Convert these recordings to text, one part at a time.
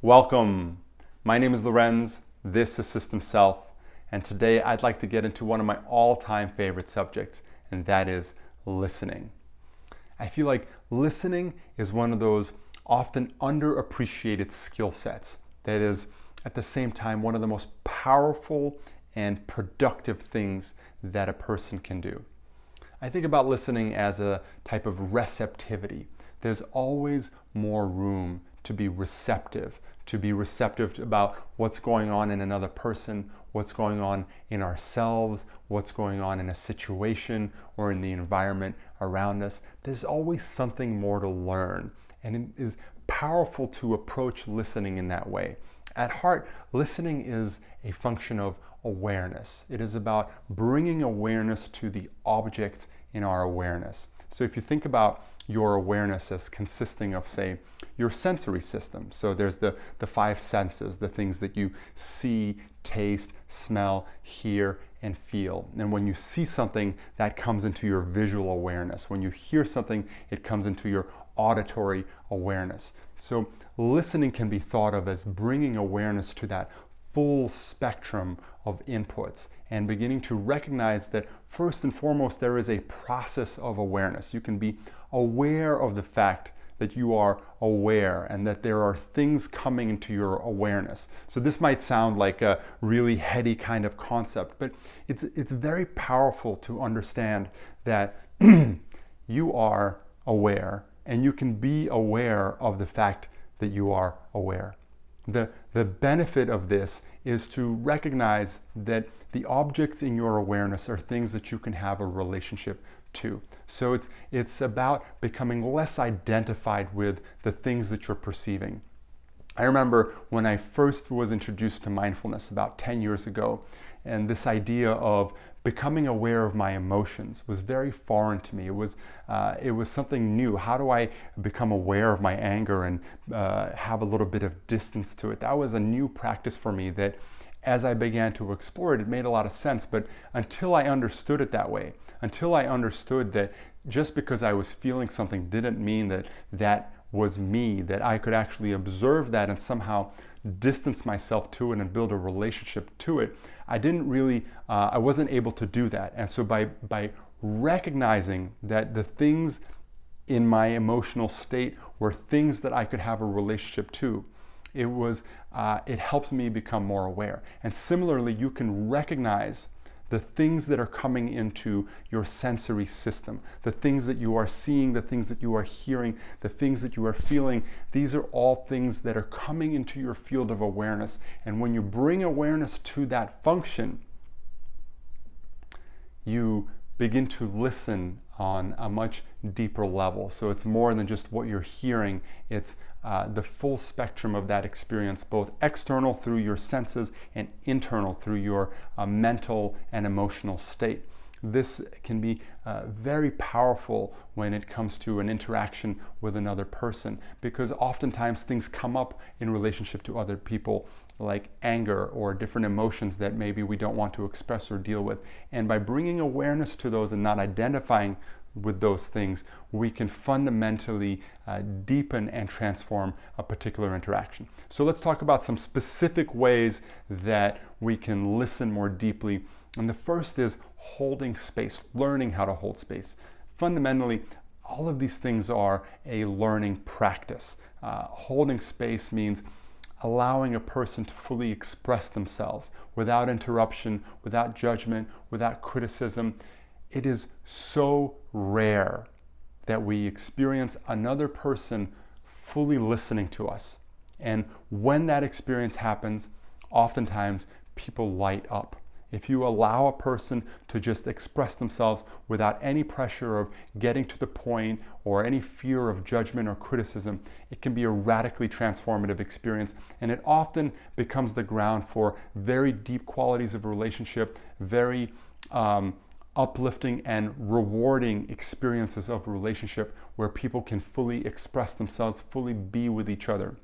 Welcome. My name is Lorenz. This is System Self. And today I'd like to get into one of my all-time favorite subjects, and that is listening. I feel like listening is one of those often underappreciated skill sets that is at the same time one of the most powerful and productive things that a person can do. I think about listening as a type of receptivity. There's always more room to be receptive about what's going on in another person, what's going on in ourselves, what's going on in a situation or in the environment around us. There's always something more to learn, and it is powerful to approach listening in that way. At heart, listening is a function of awareness. It is about bringing awareness to the objects in our awareness. So if you think about your awareness as consisting of, say, your sensory system. So there's the five senses, the things that you see, taste, smell, hear, and feel. And when you see something, that comes into your visual awareness. When you hear something, it comes into your auditory awareness. So listening can be thought of as bringing awareness to that full spectrum of inputs and beginning to recognize that first and foremost there is a process of awareness. You can be aware of the fact that you are aware and that there are things coming into your awareness. So this might sound like a really heady kind of concept, but it's very powerful to understand that you are aware and you can be aware of the fact that you are aware. The benefit of this is to recognize that the objects in your awareness are things that you can have a relationship to. So it's about becoming less identified with the things that you're perceiving. I remember when I first was introduced to mindfulness about 10 years ago, and this idea of becoming aware of my emotions was very foreign to me. It was something new. How do I become aware of my anger and have a little bit of distance to it? That was a new practice for me that as I began to explore it, it made a lot of sense. But until I understood it that way, until I understood that just because I was feeling something didn't mean that that was me, that I could actually observe that and somehow distance myself to it and build a relationship to it, I wasn't able to do that. And so by recognizing that the things in my emotional state were things that I could have a relationship to, it helps me become more aware. And similarly, you can recognize the things that are coming into your sensory system, the things that you are seeing, the things that you are hearing, the things that you are feeling. These are all things that are coming into your field of awareness. And when you bring awareness to that function, you begin to listen on a much deeper level. So it's more than just what you're hearing. It's the full spectrum of that experience, both external through your senses and internal through your mental and emotional state. This can be very powerful when it comes to an interaction with another person, because oftentimes things come up in relationship to other people, like anger or different emotions that maybe we don't want to express or deal with. And by bringing awareness to those and not identifying with those things, we can fundamentally deepen and transform a particular interaction. So let's talk about some specific ways that we can listen more deeply. And the first is holding space, learning how to hold space. Fundamentally, all of these things are a learning practice. Holding space means allowing a person to fully express themselves without interruption, without judgment, without criticism. It is so rare that we experience another person fully listening to us. And when that experience happens, oftentimes people light up. If you allow a person to just express themselves without any pressure of getting to the point or any fear of judgment or criticism, it can be a radically transformative experience. And it often becomes the ground for very deep qualities of relationship, very uplifting and rewarding experiences of relationship where people can fully express themselves, fully be with each other.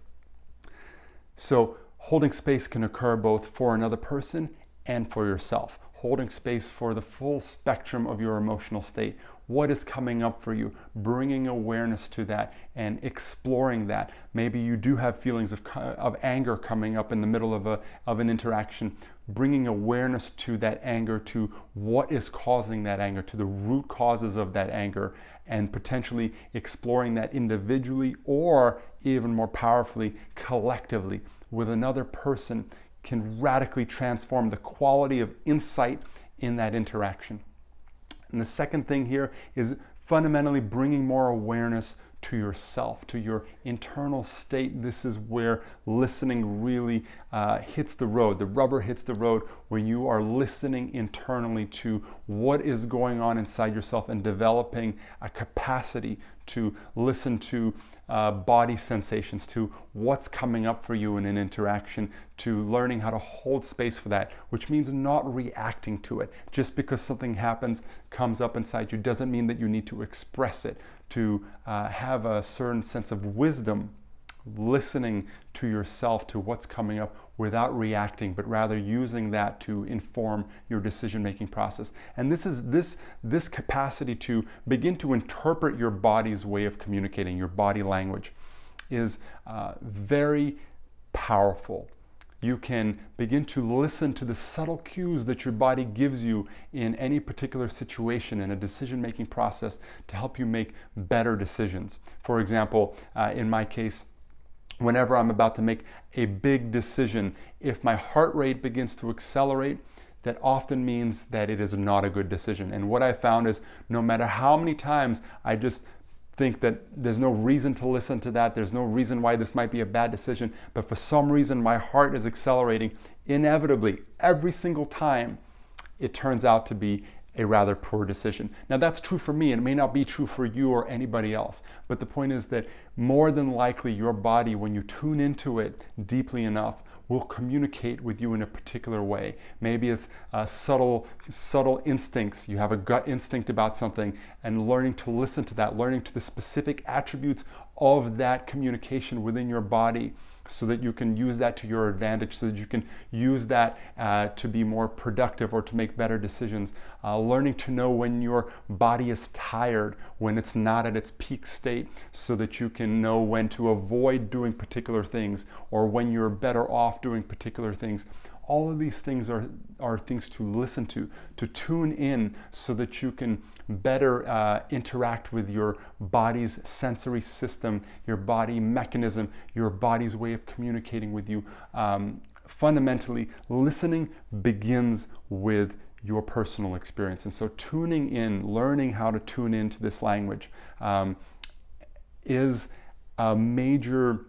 So holding space can occur both for another person and for yourself. Holding space for the full spectrum of your emotional state, what is coming up for you, bringing awareness to that and exploring that. Maybe you do have feelings of anger coming up in the middle of an interaction, bringing awareness to that anger, to what is causing that anger, to the root causes of that anger, and potentially exploring that individually or even more powerfully, collectively, with another person, can radically transform the quality of insight in that interaction. And the second thing here is fundamentally bringing more awareness to yourself, to your internal state. This is where listening really hits the road. The rubber hits the road when you are listening internally to what is going on inside yourself and developing a capacity to listen to body sensations, to what's coming up for you in an interaction, to learning how to hold space for that, which means not reacting to it. Just because something comes up inside you, doesn't mean that you need to express it. To have a certain sense of wisdom, listening to yourself, to what's coming up without reacting, but rather using that to inform your decision-making process. And this capacity to begin to interpret your body's way of communicating, your body language, is very powerful. You can begin to listen to the subtle cues that your body gives you in any particular situation in a decision-making process to help you make better decisions. For example, in my case, whenever I'm about to make a big decision, if my heart rate begins to accelerate, that often means that it is not a good decision. And what I found is no matter how many times I just think that there's no reason to listen to that, there's no reason why this might be a bad decision, but for some reason my heart is accelerating, inevitably, every single time, it turns out to be a rather poor decision. Now that's true for me, and it may not be true for you or anybody else, but the point is that more than likely your body, when you tune into it deeply enough, will communicate with you in a particular way. Maybe it's subtle instincts. You have a gut instinct about something, and learning to listen to that, learning to the specific attributes of that communication within your body, so that you can use that to your advantage, so that you can use that to be more productive or to make better decisions. Learning to know when your body is tired, when it's not at its peak state, so that you can know when to avoid doing particular things or when you're better off doing particular things. All of these things are things to listen to tune in, so that you can better interact with your body's sensory system, your body mechanism, your body's way of communicating with you. Fundamentally, listening begins with your personal experience. And so tuning in, learning how to tune into this language is a major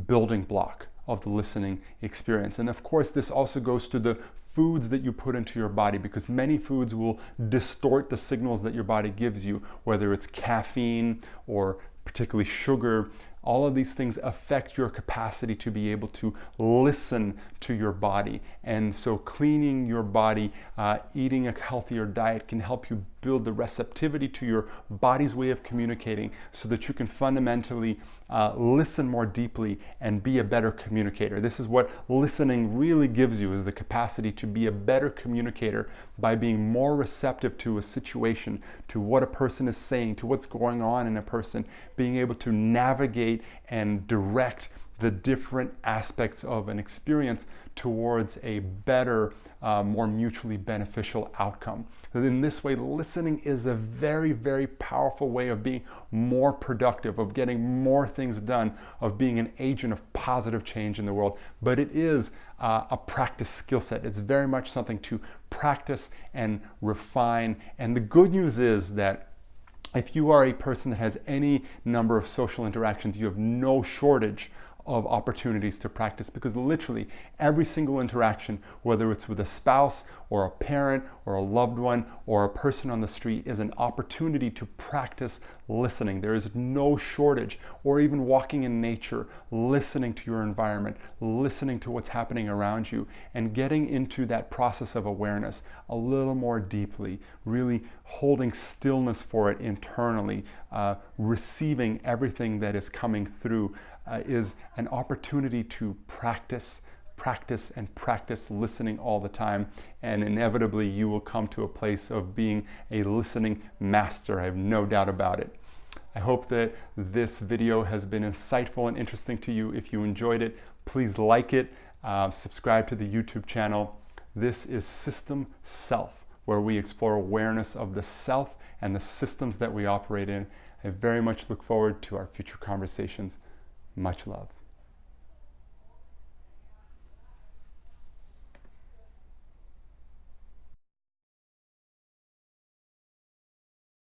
building block of the listening experience. And of course, this also goes to the foods that you put into your body, because many foods will distort the signals that your body gives you, whether it's caffeine or particularly sugar. All of these things affect your capacity to be able to listen to your body. And so cleaning your body, eating a healthier diet can help you build the receptivity to your body's way of communicating, so that you can fundamentally listen more deeply and be a better communicator. This is what listening really gives you, is the capacity to be a better communicator by being more receptive to a situation, to what a person is saying, to what's going on in a person, being able to navigate and direct the different aspects of an experience towards a better, more mutually beneficial outcome. In this way, listening is a very, very powerful way of being more productive, of getting more things done, of being an agent of positive change in the world. But it is a practice skill set. It's very much something to practice and refine. And the good news is that if you are a person that has any number of social interactions, you have no shortage of opportunities to practice, because literally every single interaction, whether it's with a spouse or a parent or a loved one or a person on the street, is an opportunity to practice listening. There is no shortage. Or even walking in nature, listening to your environment, listening to what's happening around you, and getting into that process of awareness a little more deeply, really holding stillness for it internally, receiving everything that is coming through, is an opportunity to practice practice and practice listening all the time, and inevitably you will come to a place of being a listening master. I have no doubt about it. I hope that this video has been insightful and interesting to you. If you enjoyed it, please like it, subscribe to the YouTube channel. This is System Self, where we explore awareness of the self and the systems that we operate in. I very much look forward to our future conversations. Much love.